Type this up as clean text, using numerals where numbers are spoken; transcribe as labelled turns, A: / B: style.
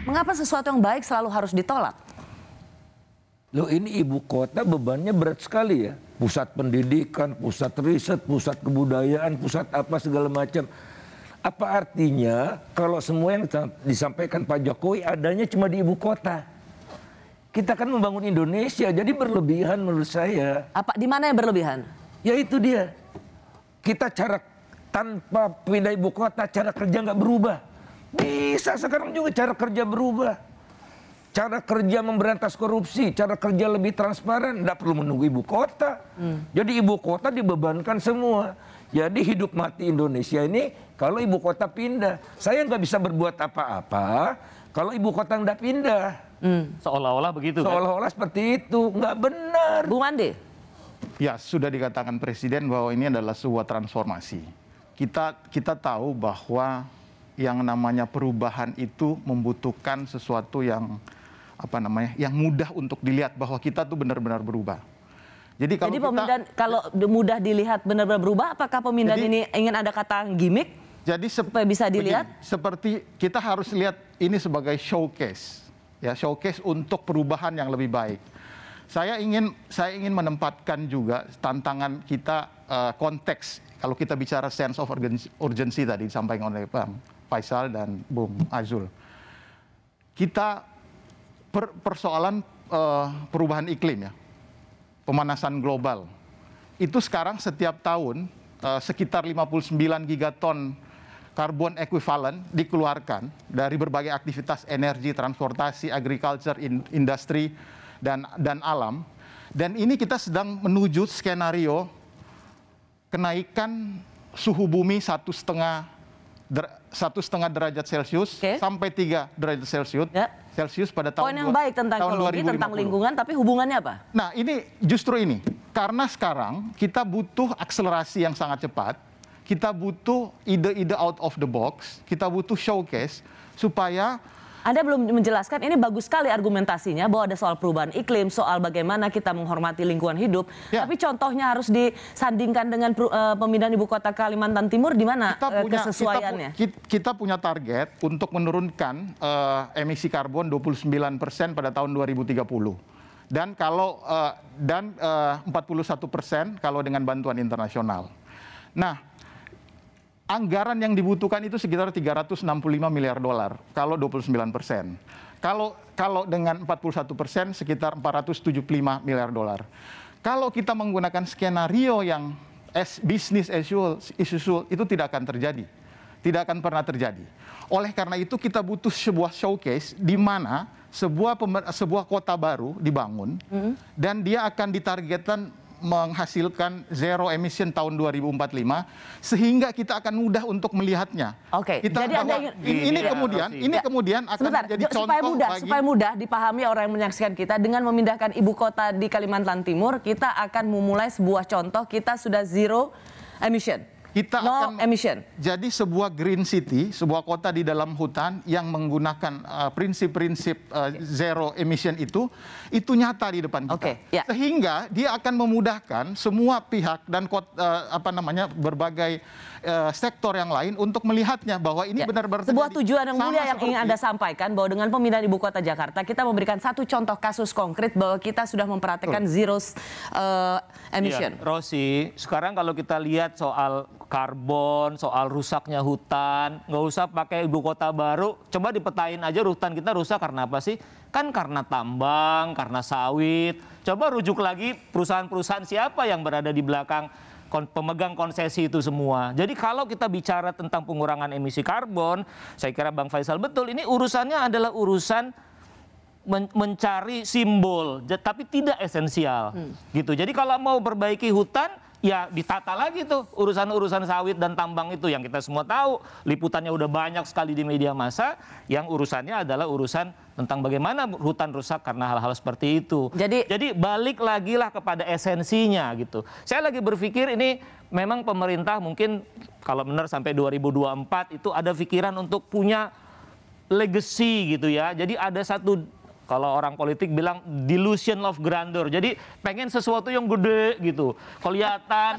A: Mengapa sesuatu yang baik selalu harus ditolak?
B: Loh, ini ibu kota bebannya berat sekali ya. Pusat pendidikan, pusat riset, pusat kebudayaan, pusat apa segala macam. Apa artinya kalau semua yang disampaikan Pak Jokowi adanya cuma di ibu kota? Kita kan membangun Indonesia, jadi berlebihan menurut saya.
A: Apa di mana yang berlebihan?
B: Ya itu dia. Kita tanpa pindah ibu kota, cara kerja nggak berubah. Bisa sekarang juga cara kerja berubah. Cara kerja memberantas korupsi, cara kerja lebih transparan, nggak perlu menunggu ibu kota. Jadi ibu kota dibebankan semua. Jadi hidup mati Indonesia ini kalau ibu kota pindah. Saya nggak bisa berbuat apa-apa kalau ibu kota nggak pindah.
C: Seolah-olah begitu.
B: Seolah-olah seperti itu, nggak benar.
A: Bung Andi?
D: Ya, sudah dikatakan Presiden bahwa ini adalah sebuah transformasi. Kita tahu bahwa yang namanya perubahan itu membutuhkan sesuatu yang yang mudah untuk dilihat bahwa kita tuh benar-benar berubah. Jadi
A: kalau mudah dilihat benar-benar berubah, apakah pemindahan ini ingin ada kata gimmick?
D: Jadi
A: supaya bisa dilihat.
D: Seperti kita harus lihat ini sebagai showcase, ya, showcase untuk perubahan yang lebih baik. Saya ingin menempatkan juga tantangan kita konteks. Kalau kita bicara sense of urgency tadi disampaikan oleh Bang Faisal dan Bung Azul. Kita persoalan perubahan iklim ya, pemanasan global. Itu sekarang setiap tahun sekitar 59 gigaton karbon ekuivalen dikeluarkan dari berbagai aktivitas energi, transportasi, agriculture, industri, dan alam. Dan ini kita sedang menuju skenario kenaikan suhu bumi 1,5 derajat Celcius sampai 3 derajat Celcius pada tahun
A: Poin yang baik tentang ekologi, tentang lingkungan, tapi hubungannya apa?
D: Nah, ini justru ini. Karena sekarang kita butuh akselerasi yang sangat cepat, kita butuh ide-ide out of the box, kita butuh showcase supaya
A: Anda belum menjelaskan, ini bagus sekali argumentasinya bahwa ada soal perubahan iklim, soal bagaimana kita menghormati lingkungan hidup. Ya. Tapi contohnya harus disandingkan dengan pemindahan ibu kota Kalimantan Timur, di mana kesesuaiannya?
D: Kita punya target untuk menurunkan emisi karbon 29% pada tahun 2030. Dan 41% kalau dengan bantuan internasional. Nah, anggaran yang dibutuhkan itu sekitar 365 miliar dolar kalau 29%. Kalau dengan 41% sekitar 475 miliar dolar. Kalau kita menggunakan skenario yang business as usual itu tidak akan terjadi. Tidak akan pernah terjadi. Oleh karena itu kita butuh sebuah showcase di mana sebuah kota baru dibangun dan dia akan ditargetkan menghasilkan zero emission tahun 2045 sehingga kita akan mudah untuk melihatnya.
A: Oke. Jadi
D: ini kemudian akan menjadi contoh
A: supaya mudah dipahami orang yang menyaksikan kita, dengan memindahkan ibu kota di Kalimantan Timur, kita akan memulai sebuah contoh, kita sudah zero emission. Emission.
D: Jadi sebuah green city, sebuah kota di dalam hutan yang menggunakan prinsip-prinsip zero emission itu nyata di depan kita. Sehingga dia akan memudahkan semua pihak dan berbagai sektor yang lain untuk melihatnya bahwa ini benar-benar
A: sebuah tujuan yang mulia yang ingin Anda sampaikan, bahwa dengan pemindahan ibu kota Jakarta kita memberikan satu contoh kasus konkret bahwa kita sudah memperhatikan zero emission.
C: Rosi, sekarang kalau kita lihat soal karbon, soal rusaknya hutan, nggak usah pakai ibu kota baru, coba dipetain aja hutan kita rusak karena apa sih? Kan karena tambang, karena sawit. Coba rujuk lagi perusahaan-perusahaan siapa yang berada di belakang pemegang konsesi itu semua. Jadi kalau kita bicara tentang pengurangan emisi karbon, saya kira Bang Faisal betul, ini urusannya adalah urusan mencari simbol, tapi tidak esensial. Gitu. Jadi kalau mau perbaiki hutan, ya ditata lagi tuh urusan-urusan sawit dan tambang itu yang kita semua tahu, liputannya udah banyak sekali di media massa, yang urusannya adalah urusan tentang bagaimana hutan rusak karena hal-hal seperti itu. Jadi balik lagi lah kepada esensinya gitu. Saya lagi berpikir ini memang pemerintah mungkin kalau benar sampai 2024 itu ada pikiran untuk punya legacy gitu ya. Jadi ada satu, kalau orang politik bilang delusion of grandeur. Jadi pengen sesuatu yang gede gitu. Kelihatan